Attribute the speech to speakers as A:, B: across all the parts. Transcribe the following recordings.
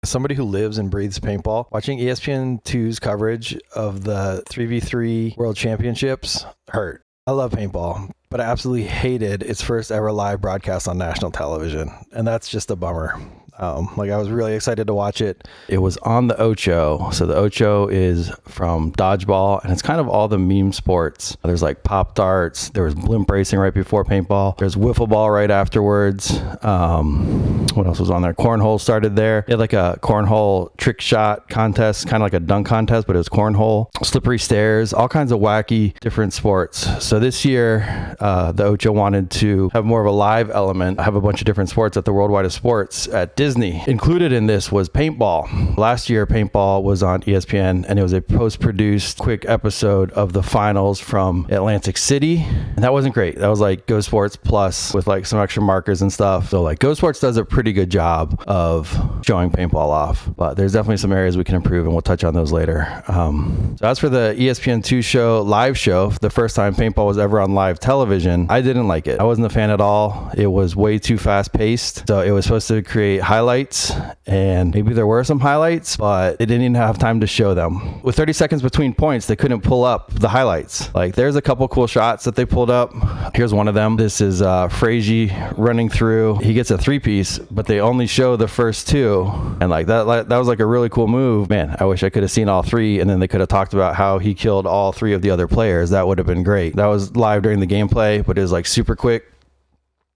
A: Somebody who lives and breathes paintball, watching ESPN2's coverage of the 3v3 World Championships hurt. I love paintball, but I absolutely hated its first ever live broadcast on national television, and that's just a bummer. I was really excited to watch it. It was on the Ocho. So the Ocho is from dodgeball, and it's kind of all the meme sports. There's like pop darts. There was blimp racing right before paintball. There's wiffle ball right afterwards. What else was on there? Cornhole started there. They had like a cornhole trick shot contest, kind of like a dunk contest, but it was cornhole. Slippery stairs, all kinds of wacky different sports. So this year, the Ocho wanted to have more of a live element, have a bunch of different sports at the Worldwide of Sports at Disney. Included in this was paintball. Last year, paintball was on ESPN, and it was a post-produced quick episode of the finals from Atlantic City. And that wasn't great. That was like Go Sports Plus with like some extra markers and stuff. So like Go Sports does a pretty good job of showing paintball off, but there's definitely some areas we can improve, and we'll touch on those later. So as for the ESPN2 live show, the first time paintball was ever on live television, I didn't like it. I wasn't a fan at all. It was way too fast-paced. So it was supposed to create highlights, and maybe there were some highlights, but they didn't even have time to show them. With 30 seconds between points, they couldn't pull up the highlights. Like, there's a couple cool shots that they pulled up. Here's one of them. This is Frazier running through. He gets a three-piece, but they only show the first two, and like that was like a really cool move. Man, I wish I could have seen all three, and then they could have talked about how he killed all three of the other players. That would have been great. That was live during the gameplay, but it was like super quick.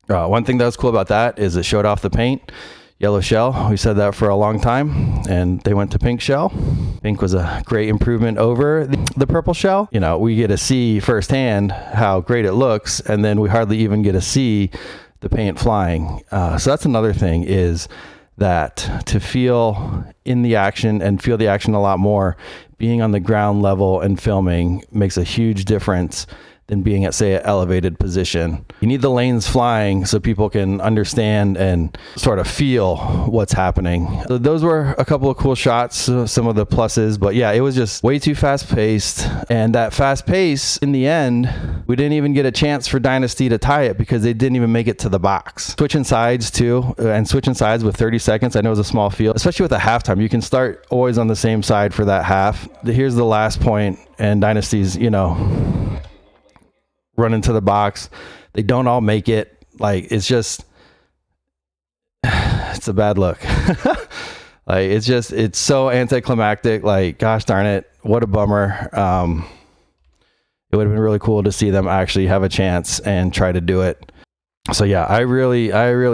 A: One thing that was cool about that is it showed off the paint. Yellow shell, we said that for a long time, and they went to pink shell. Pink was a great improvement over the purple shell. You know, we get to see firsthand how great it looks, and then we hardly even get to see the paint flying. So that's another thing, is that to feel in the action and feel the action a lot more, being on the ground level and filming makes a huge difference than being at, say, an elevated position. You need the lanes flying so people can understand and sort of feel what's happening. So those were a couple of cool shots, some of the pluses, but yeah, it was just way too fast paced. And that fast pace, in the end, we didn't even get a chance for Dynasty to tie it because they didn't even make it to the box. Switching sides too, and switching sides with 30 seconds, I know it was a small field, especially with a halftime. You can start always on the same side for that half. Here's the last point, and Dynasty's, run into the box. They don't all make it. Like, it's just, it's a bad look. Like, it's so anticlimactic. Like, gosh darn it, what a bummer. It would have been really cool to see them actually have a chance and try to do it. So yeah, I really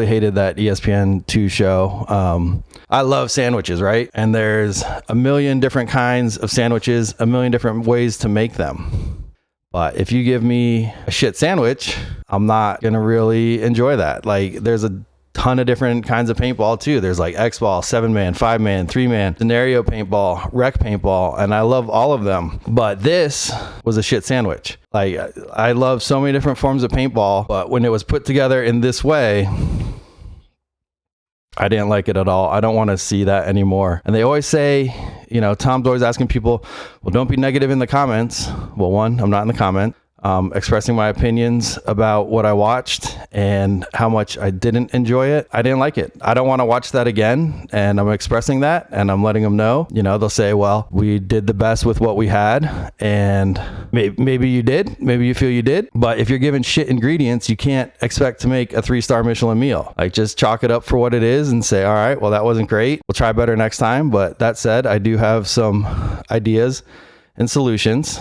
A: hated that ESPN2 show. I love sandwiches, right? And there's a million different kinds of sandwiches, a million different ways to make them. But if you give me a shit sandwich, I'm not going to really enjoy that. Like, there's a ton of different kinds of paintball too. There's like X-ball, 7-man, 5-man, 3-man, scenario paintball, rec paintball, and I love all of them. But this was a shit sandwich. Like, I love so many different forms of paintball, but when it was put together in this way, I didn't like it at all. I don't want to see that anymore. And they always say, Tom's always asking people, well, don't be negative in the comments. Well, one, I'm not in the comment. Expressing my opinions about what I watched and how much I didn't enjoy it. I didn't like it. I don't want to watch that again. And I'm expressing that, and I'm letting them know. They'll say, well, we did the best with what we had, and maybe you did. Maybe you feel you did. But if you're given shit ingredients, you can't expect to make a 3-star Michelin meal. Like, just chalk it up for what it is and say, all right, well, that wasn't great. We'll try better next time. But that said, I do have some ideas and solutions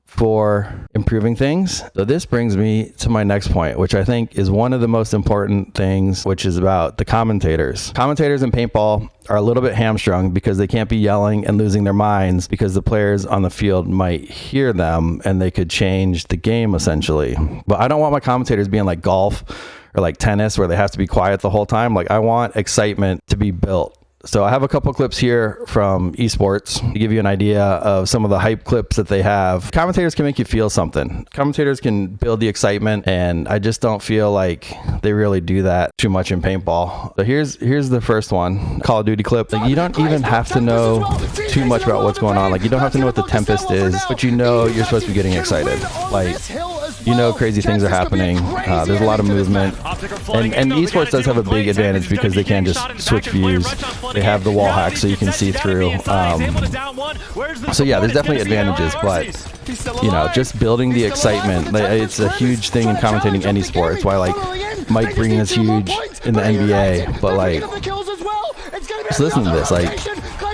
A: for improving things. So this brings me to my next point, which I think is one of the most important things, which is about the commentators. Commentators in paintball are a little bit hamstrung because they can't be yelling and losing their minds because the players on the field might hear them and they could change the game essentially. But I don't want my commentators being like golf or like tennis where they have to be quiet the whole time. Like, I want excitement to be built. So I have a couple clips here from esports to give you an idea of some of the hype clips that they have. Commentators can make you feel something. Commentators can build the excitement, and I just don't feel like they really do that too much in paintball. So here's the first one, Call of Duty clip. Like, you don't even have to know too much about what's going on. Like, you don't have to know what the Tempest is, but you're supposed to be getting excited. Like, You know, crazy things are happening. There's a lot of movement. And esports does have a big advantage because they can just switch views. They have the wall hack so you can see through. So yeah, there's definitely advantages, but you know, just building the excitement, it's a huge thing in commentating any sport. It's why like Mike Breen is huge in the NBA, but like, just listen to this, like,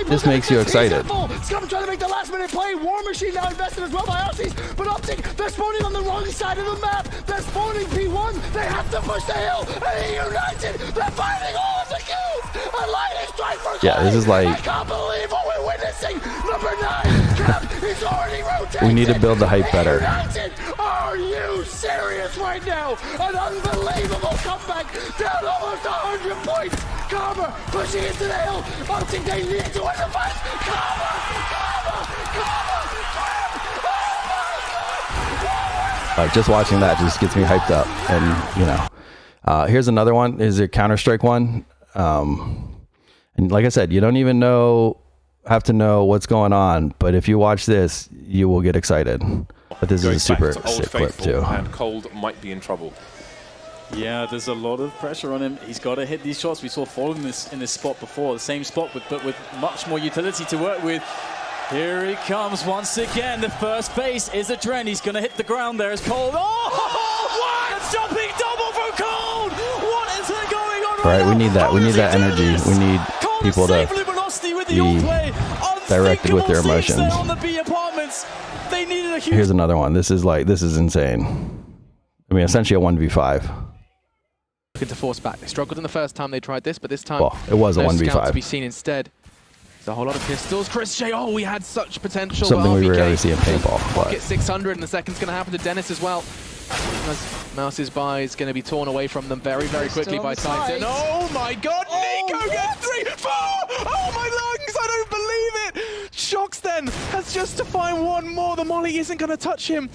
A: this makes you excited.
B: Scum trying to make the last minute play. War Machine now invested as well by Aussies, but Optic, they're spawning on the wrong side of the map. They're spawning P1. They have to push the hill. And United, they're finding all of the kills. A lightning strike for
A: yeah, this is like,
B: I can't believe what we're witnessing. Number 9, Cap is already rotating.
A: we need to build the hype better.
B: United, are you serious right now? An unbelievable comeback, down almost 100 points. Karma pushing into the hill. Optic, they need to win the fight. Karma.
A: Just watching that just gets me hyped up, and you know, here's another one. Is a Counter-Strike one, and like I said, you don't even have to know what's going on, but if you watch this, you will get excited. But this is a super sick clip too.
C: And Cold might be in trouble.
D: Yeah, there's a lot of pressure on him. He's got to hit these shots. We saw Fall in this spot before, the same spot, but with much more utility to work with. Here he comes once again. The first base is a Dren. He's going to hit the ground there as Cold. Oh, what? Jumping double from Cold. What is going on
A: right now? We need that. We need that energy. We need people to be directed with their emotions. Here's another one. This is insane. I mean, essentially a 1v5.
E: To force back. They struggled in the first time they tried this, but this time,
A: well, it was a 1v5
E: to be seen instead. A whole lot of pistols. Chris J. Oh, we had such potential.
A: Something we rarely see in paintball.
E: Pocket 600, and the second's going to happen to Dennis as well. As Mouse's buy is going to be torn away from them very, very quickly by Titan. Oh my God! Nico gets 3, 4. Oh my lungs! I don't believe it. Shox then has just to find one more. The molly isn't going to touch him.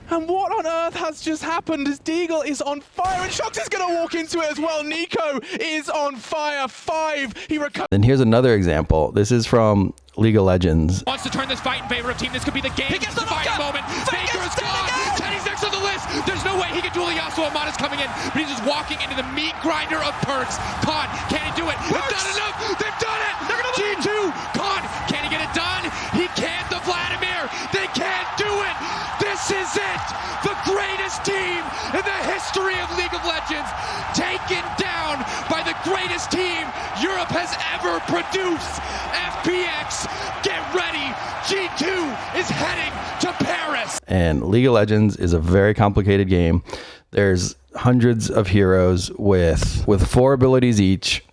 E: And what on earth has just happened as Deagle is on fire and Shox is going to walk into it as well. Nico is on fire. 5. He recovers.
A: And here's another example. This is from League of Legends.
F: Wants to turn this fight in favor of team. This could be the game. He gets the fighting moment. Faker is gone. Teddy's next on the list. There's no way he can duel Yasuo. Amada's coming in, but he's just walking into the meat grinder of perks. Khan, can he do it? It's not enough. They've done it. G2. Khan, can he get it done? He can't. The Vladimir. They can't do it. This is it. The greatest team in the history of League of Legends, taken down by the greatest team Europe has ever produced. FPX, get ready. G2 is heading to Paris.
A: And League of Legends is a very complicated game. There's hundreds of heroes with 4 abilities each.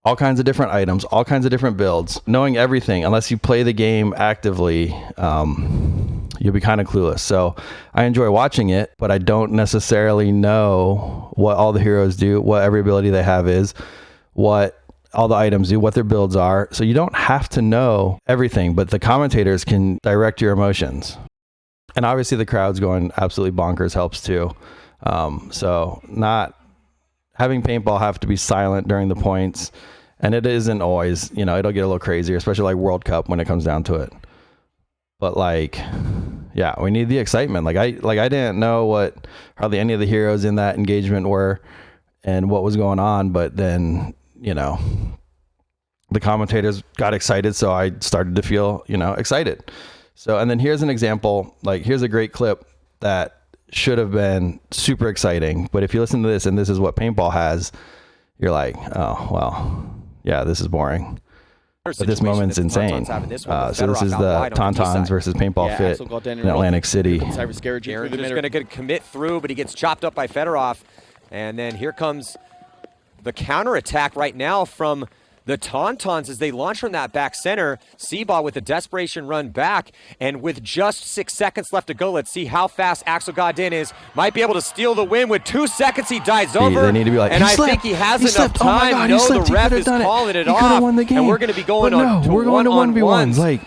A: All kinds of different items, all kinds of different builds. Knowing everything, unless you play the game actively, you'll be kind of clueless. So I enjoy watching it, but I don't necessarily know what all the heroes do, what every ability they have is, what all the items do, what their builds are. So you don't have to know everything, but the commentators can direct your emotions. And obviously the crowd's going absolutely bonkers helps too. So not having paintball have to be silent during the points. And it isn't always, you know, it'll get a little crazier, especially like World Cup when it comes down to it. But like, yeah, we need the excitement. Like I didn't know what hardly any of the heroes in that engagement were and what was going on. But then, you know, the commentators got excited. So I started to feel, you know, excited. So, and then here's an example, like here's a great clip that should have been super exciting. But if you listen to this and this is what paintball has, you're like, oh, well, yeah, this is boring. But this moment's insane. So this is the Tauntauns versus Paintball Fit in Atlantic City.
G: Aaron's going to commit through, but he gets chopped up by Fedorov. And then here comes the counterattack right now from the Tauntauns as they launch from that back center. Seaball with a desperation run back, and with just 6 seconds left to go, let's see how fast Axel Godin is. Might be able to steal the win. With 2 seconds, he dives over.
A: They need to be like,
G: and I think he has enough time. No, the ref is calling it off, and we're going to be going on to 1-on-1s.
A: Like,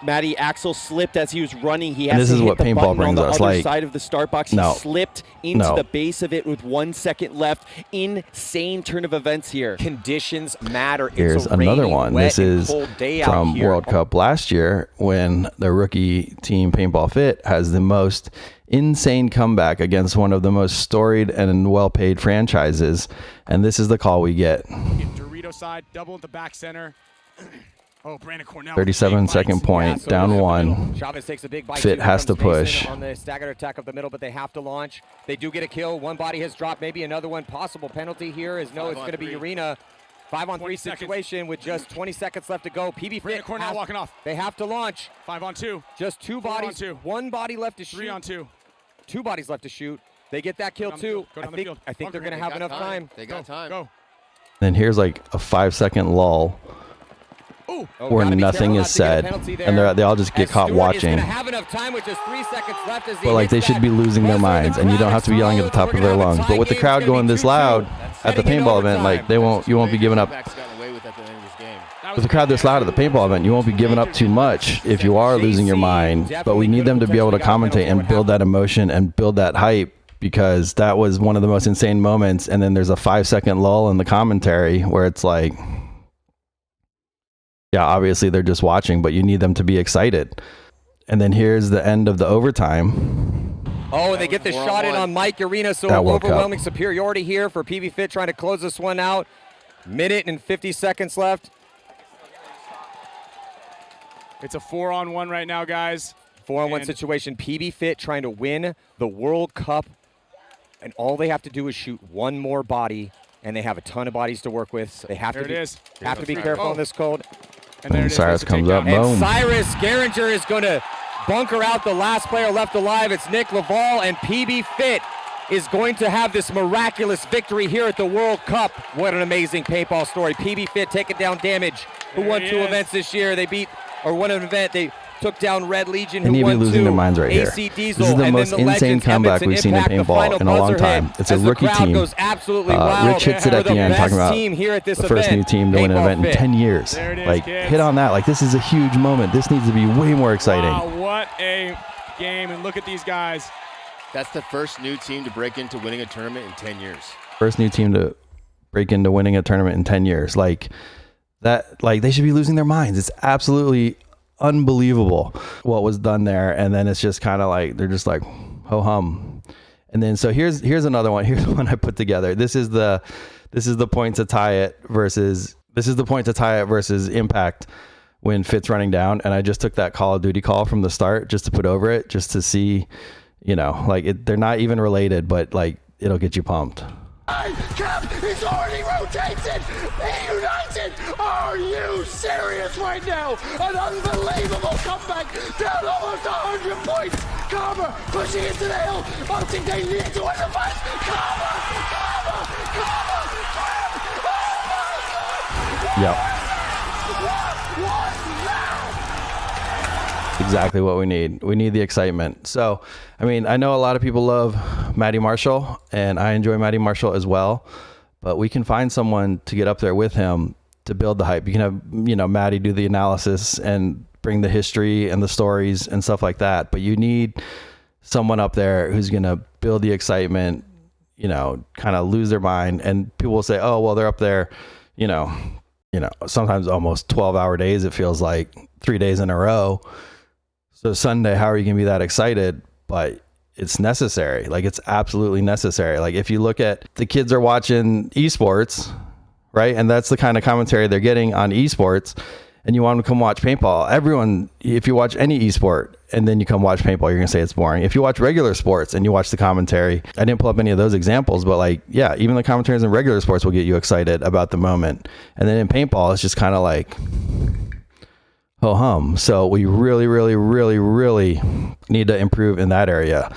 H: Matty, Axel slipped as he was running. He
A: And
H: has
A: this
H: to
A: is
H: hit
A: what
H: the
A: paintball
H: button on
A: brings
H: the
A: us.
H: other
A: Like,
H: side of the start box.
A: no.
H: He slipped into
A: No.
H: the base of it with 1 second left. Insane turn of events here.
G: Conditions matter.
A: Here's
G: It's a
A: another
G: rainy,
A: one.
G: wet,
A: This
G: and
A: is
G: cold day out
A: from
G: here.
A: World Cup last year when the rookie team Paintball Fit has the most insane comeback against one of the most storied and well-paid franchises. And this is the call we get.
B: Dorito side, double at the back center. Oh, Brandon Cornell.
A: 37-second point,
G: so
A: down
G: in the
A: one.
G: middle. Chavez takes a big bite.
A: Fit
G: too.
A: has
G: Here
A: to
G: comes Mason
A: push.
G: on the staggered attack of the middle, but they have to launch. They do get a kill. One body has dropped. Maybe another one. Possible penalty here is no. It's going to be Urena. 5-on-3 situation with just 20 seconds left to go. PB Fit
B: Cornell walking off.
G: They have to launch.
B: 5-on-2.
G: Just 2 bodies.
B: 4-on-2.
G: 1 body left to shoot.
B: 3-on-2.
G: 2 bodies left to shoot. They get that kill
B: Go down the
G: too.
B: field. Go down the field.
G: I think they're
B: Bunker.
G: going to have enough time.
E: They got time.
B: Go.
A: Then here's like a 5-second lull
B: Ooh.
A: where
G: gotta be
A: nothing
G: careful
A: is
G: not to get a
A: said,
G: penalty
A: and
G: there.
A: they all just get
G: As
A: caught
G: Stewart
A: watching.
G: Is gonna have enough time with just 3 seconds left as he
A: But like
G: hits
A: they should
G: that
A: be losing their
G: buzzer.
A: minds, and you don't have to be yelling at the top of their lungs. But with the crowd going this loud at the paintball event, like you won't be giving up.
E: Back's gotten away with at the end of this game.
A: With the crowd this loud at the paintball event, you won't be giving up too much if you are losing your mind. But we need them to be able to commentate and build that emotion and build that hype, because that was one of the most insane moments. And then there's a 5-second lull in the commentary where it's like, yeah, obviously they're just watching, but you need them to be excited. And then here's the end of the overtime.
G: Oh, and they get the shot in on Mike Urena, so
A: That World
G: overwhelming
A: Cup.
G: superiority here for PB Fit trying to close this one out. Minute and 50 seconds left.
B: It's a 4-on-1 right now, guys.
G: 4-on-1
B: And-
G: situation. PB Fit trying to win the World Cup, and all they have to do is shoot 1 more body, and they have a ton of bodies to work with. So they have
B: There
G: to
B: it
G: be,
B: is.
G: have to be
B: Oh.
G: careful on this cold.
B: And there it is.
A: Cyrus
B: There's the
A: comes up,
B: takedown.
A: boom.
G: And Cyrus Geringer is going to bunker out the last player left alive. It's Nick Laval, and PB Fit is going to have this miraculous victory here at the World Cup. What an amazing paintball story. PB Fit taking down Damage, who won
B: There he
G: 2
B: is.
G: events this year. They beat, or won an event, they took down Red Legion,
A: They
G: who
A: need to be
G: won
A: losing
G: 2.
A: their minds right here.
G: AC Diesel,
A: This is the
G: and
A: most
G: then the
A: insane
G: Legends,
A: comeback
G: Emmett,
A: we've
G: and
A: seen in
G: Impact, the
A: paintball
G: final
A: in a long
G: buzzer hit
A: time. It's a
G: as the
A: rookie
G: crowd
A: team.
G: goes absolutely wild.
A: Rich hits it
G: for
A: at the end,
G: best
A: talking about
G: team here at this
A: the first
G: event.
A: new team to win an
G: Paintball
A: event in
G: Fit.
A: 10 years.
B: There it is,
A: Like,
B: kids.
A: hit on that. Like, this is a huge moment. This needs to be way more exciting.
B: Wow, what a game. And look at these guys.
E: That's the first new team to break into winning a tournament in 10 years.
A: First new team to break into winning a tournament in 10 years. Like, that, like, they should be losing their minds. It's absolutely unbelievable what was done there. And then it's just kind of like, they're just like, ho hum. And then, so here's another one. Here's the one I put together. This is the point to tie it versus Impact when Fit's running down. And I just took that Call of Duty call from the start just to put over it, just to see, you know, like they're not even related, but like it'll get you pumped.
B: Cap is already rotated. Be united. Are you serious right now? An unbelievable comeback. Down almost 100 points. Carver pushing into the hill. Optic, they need to win the fight. Carver.
A: Yep.
B: What was that?
A: Exactly what we need. We need the excitement. So, I mean, I know a lot of people love Matty Marshall, and I enjoy Matty Marshall as well, but we can find someone to get up there with him to build the hype. You can have, you know, Matty do the analysis and bring the history and the stories and stuff like that, but you need someone up there who's going to build the excitement, you know, kind of lose their mind. And people will say, oh, well, they're up there, you know, sometimes almost 12-hour days. It feels like 3 days in a row. So Sunday, how are you going to be that excited? But it's necessary. Like, it's absolutely necessary. Like, if you look at the kids are watching esports, right? And that's the kind of commentary they're getting on esports. And you want them to come watch paintball. Everyone, if you watch any esport and then you come watch paintball, you're going to say it's boring. If you watch regular sports and you watch the commentary, I didn't pull up any of those examples, but like, yeah, even the commentaries in regular sports will get you excited about the moment. And then in paintball, it's just kind of like, ho hum. So we really, really, really, really need to improve in that area.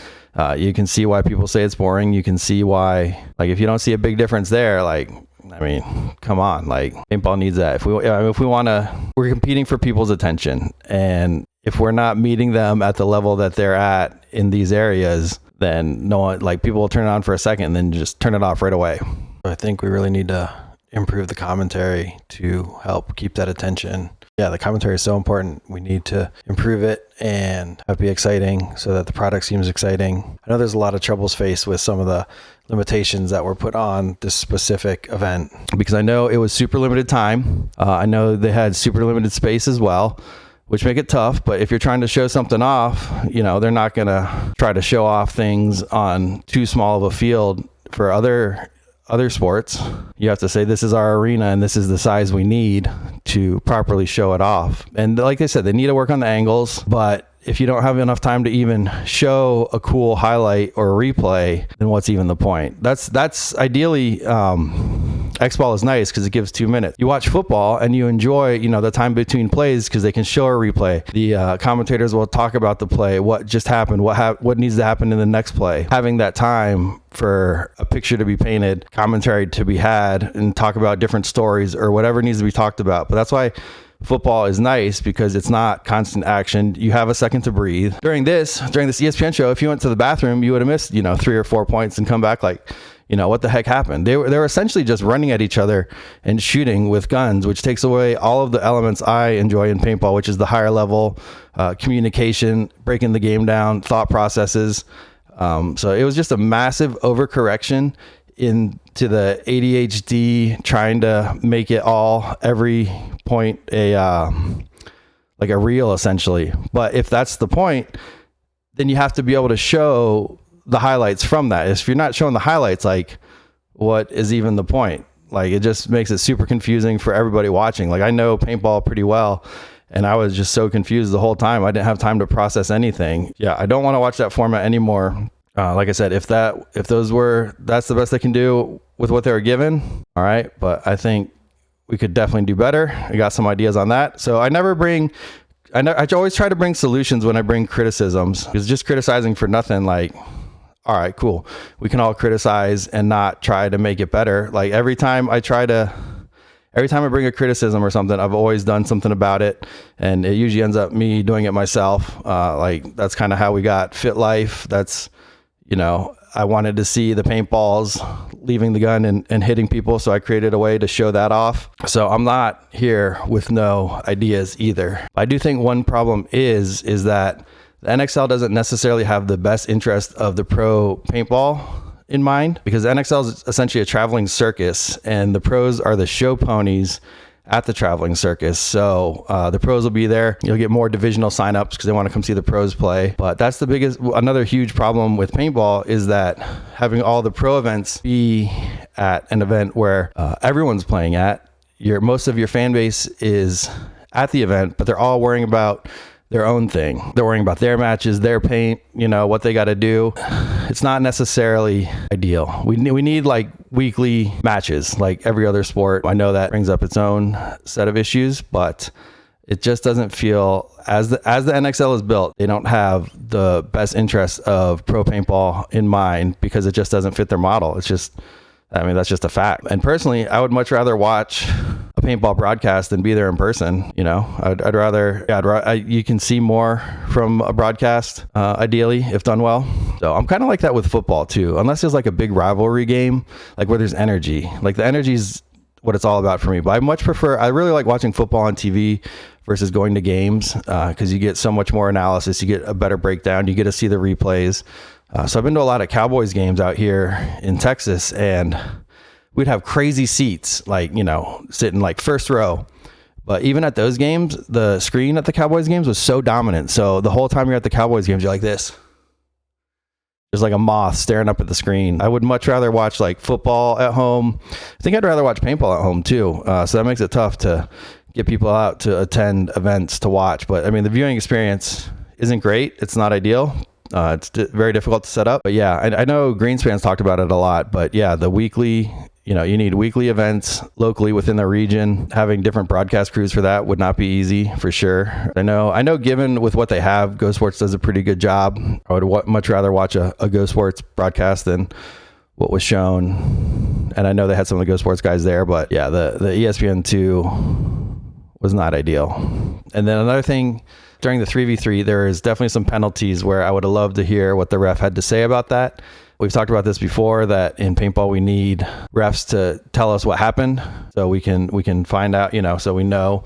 A: You can see why people say it's boring. You can see why, like, if you don't see a big difference there, like, I mean, come on, like, paintball needs that. If we want to, we're competing for people's attention, and if we're not meeting them at the level that they're at in these areas, then no one, like, people will turn it on for a second and then just turn it off right away. I think we really need to improve the commentary to help keep that attention. Yeah, the commentary is so important. We need to improve it and have it be exciting so that the product seems exciting. I know there's a lot of troubles faced with some of the limitations that were put on this specific event, because I know it was super limited time. I know they had super limited space as well, which make it tough. But if you're trying to show something off, they're not going to try to show off things on too small of a field. For other sports, you have to say, this is our arena and this is the size we need to properly show it off. And like I said, they need to work on the angles, but if you don't have enough time to even show a cool highlight or a replay, then what's even the point? That's ideally, X-Ball is nice because it gives 2 minutes. You watch football and you enjoy, the time between plays because they can show a replay. The commentators will talk about the play, what just happened, what needs to happen in the next play. Having that time for a picture to be painted, commentary to be had, and talk about different stories or whatever needs to be talked about. But that's why football is nice, because it's not constant action. You have a second to breathe. During this ESPN show, if you went to the bathroom, you would have missed, 3 or 4 points and come back like, what the heck happened? They were essentially just running at each other and shooting with guns, which takes away all of the elements I enjoy in paintball, which is the higher level communication, breaking the game down, thought processes. So it was just a massive overcorrection into the ADHD, trying to make it all every point like a reel essentially. But if that's the point, then you have to be able to show the highlights from that. If you're not showing the highlights, like, what is even the point? Like, it just makes it super confusing for everybody watching. Like, I know paintball pretty well, and I was just so confused the whole time. I didn't have time to process anything. Yeah, I don't want to watch that format anymore. Like I said, that's the best they can do with what they were given. All right. But I think we could definitely do better. I got some ideas on that. So I always try to bring solutions when I bring criticisms, because just criticizing for nothing, like, all right, cool. We can all criticize and not try to make it better. Like, every time I bring a criticism or something, I've always done something about it, and it usually ends up me doing it myself. Like, that's kind of how we got Fit Life. That's, I wanted to see the paintballs leaving the gun and hitting people, so I created a way to show that off. So I'm not here with no ideas either. I do think one problem is that the NXL doesn't necessarily have the best interest of the pro paintball in mind, because the NXL is essentially a traveling circus, and the pros are the show ponies at the traveling circus. So the pros will be there. You'll get more divisional signups because they want to come see the pros play. But that's another huge problem with paintball, is that having all the pro events be at an event where everyone's playing at, most of your fan base is at the event, but they're all worrying about their own thing. They're worrying about their matches, their paint, what they got to do. It's not necessarily ideal. We need like weekly matches like every other sport. I know that brings up its own set of issues, but it just doesn't feel, as the NXL is built, they don't have the best interest of pro paintball in mind, because it just doesn't fit their model. It's just, that's just a fact. And personally, I would much rather watch a paintball broadcast than be there in person. I'd rather you can see more from a broadcast, ideally, if done well. So I'm kind of like that with football too, unless there's like a big rivalry game, like where there's energy. Like, the energy is what it's all about for me. But I really like watching football on TV versus going to games, because you get so much more analysis, you get a better breakdown, you get to see the replays. So I've been to a lot of Cowboys games out here in Texas, and we'd have crazy seats, like, sitting like first row. But even at those games, the screen at the Cowboys games was so dominant. So the whole time you're at the Cowboys games, you're like this. There's like a moth staring up at the screen. I would much rather watch like football at home. I think I'd rather watch paintball at home too. So that makes it tough to get people out to attend events to watch. But the viewing experience isn't great. It's not ideal. It's very difficult to set up. But yeah, I know Greenspan's talked about it a lot. But yeah, the weekly, you need weekly events locally within the region. Having different broadcast crews for that would not be easy, for sure. I know given with what they have, Go Sports does a pretty good job. I would much rather watch a Go Sports broadcast than what was shown. And I know they had some of the Go Sports guys there, but yeah, the ESPN 2 was not ideal. And then another thing, during the 3v3, there is definitely some penalties where I would have loved to hear what the ref had to say about that. We've talked about this before, that in paintball we need refs to tell us what happened so we can find out, so we know.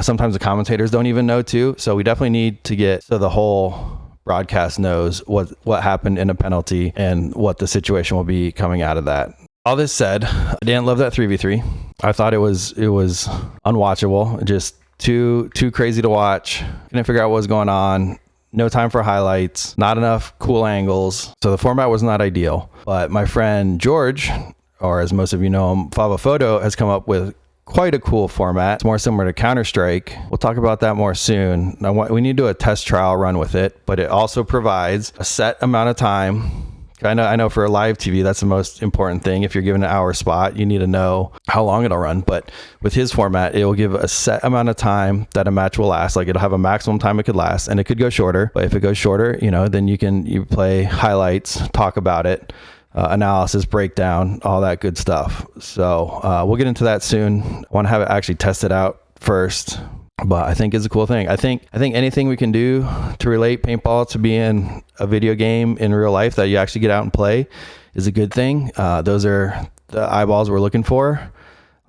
A: Sometimes the commentators don't even know too. So we definitely need to get so the whole broadcast knows what happened in a penalty and what the situation will be coming out of that. All this said, I didn't love that 3v3. I thought it was unwatchable, just too crazy to watch. Couldn't figure out what was going on. No time for highlights, not enough cool angles. So the format was not ideal. But my friend George, or as most of you know him, Fava Photo, has come up with quite a cool format. It's more similar to Counter-Strike. We'll talk about that more soon. We need to do a test trial run with it, but it also provides a set amount of time. I know for live TV, that's the most important thing. If you're given an hour spot, you need to know how long it'll run. But with his format, it will give a set amount of time that a match will last. Like, it'll have a maximum time it could last, and it could go shorter. But if it goes shorter, then you play highlights, talk about it, analysis, breakdown, all that good stuff. So we'll get into that soon. I want to have it actually tested out first. But I think it's a cool thing. I think anything we can do to relate paintball to being a video game in real life that you actually get out and play is a good thing. Those are the eyeballs we're looking for.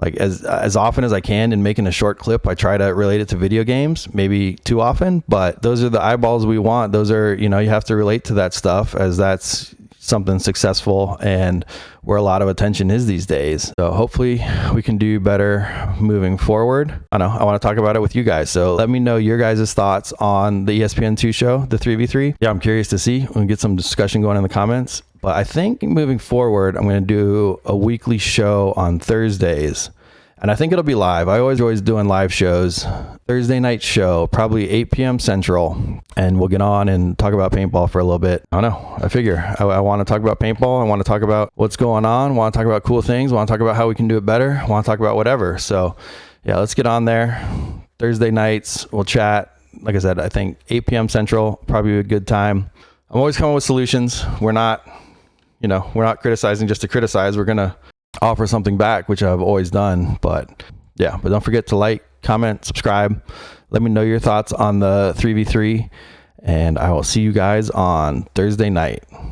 A: Like, as often as I can in making a short clip, I try to relate it to video games, maybe too often, but those are the eyeballs we want. Those are, you have to relate to that stuff, as that's something successful and where a lot of attention is these days. So hopefully we can do better moving forward. I want to talk about it with you guys. So let me know your guys' thoughts on the ESPN2 show, the 3v3. Yeah, I'm curious to see. We'll get some discussion going in the comments. But I think moving forward, I'm going to do a weekly show on Thursdays. And I think it'll be live. I always doing live shows. Thursday night show, probably 8 p.m. Central. And we'll get on and talk about paintball for a little bit. I don't know. I figure I want to talk about paintball. I want to talk about what's going on. I want to talk about cool things. I want to talk about how we can do it better. I want to talk about whatever. So yeah, let's get on there. Thursday nights, we'll chat. Like I said, I think 8 p.m. Central, probably a good time. I'm always coming with solutions. We're not criticizing just to criticize. We're going to offer something back, which I've always done. But don't forget to like, comment, subscribe. Let me know your thoughts on the 3v3, and I will see you guys on Thursday night.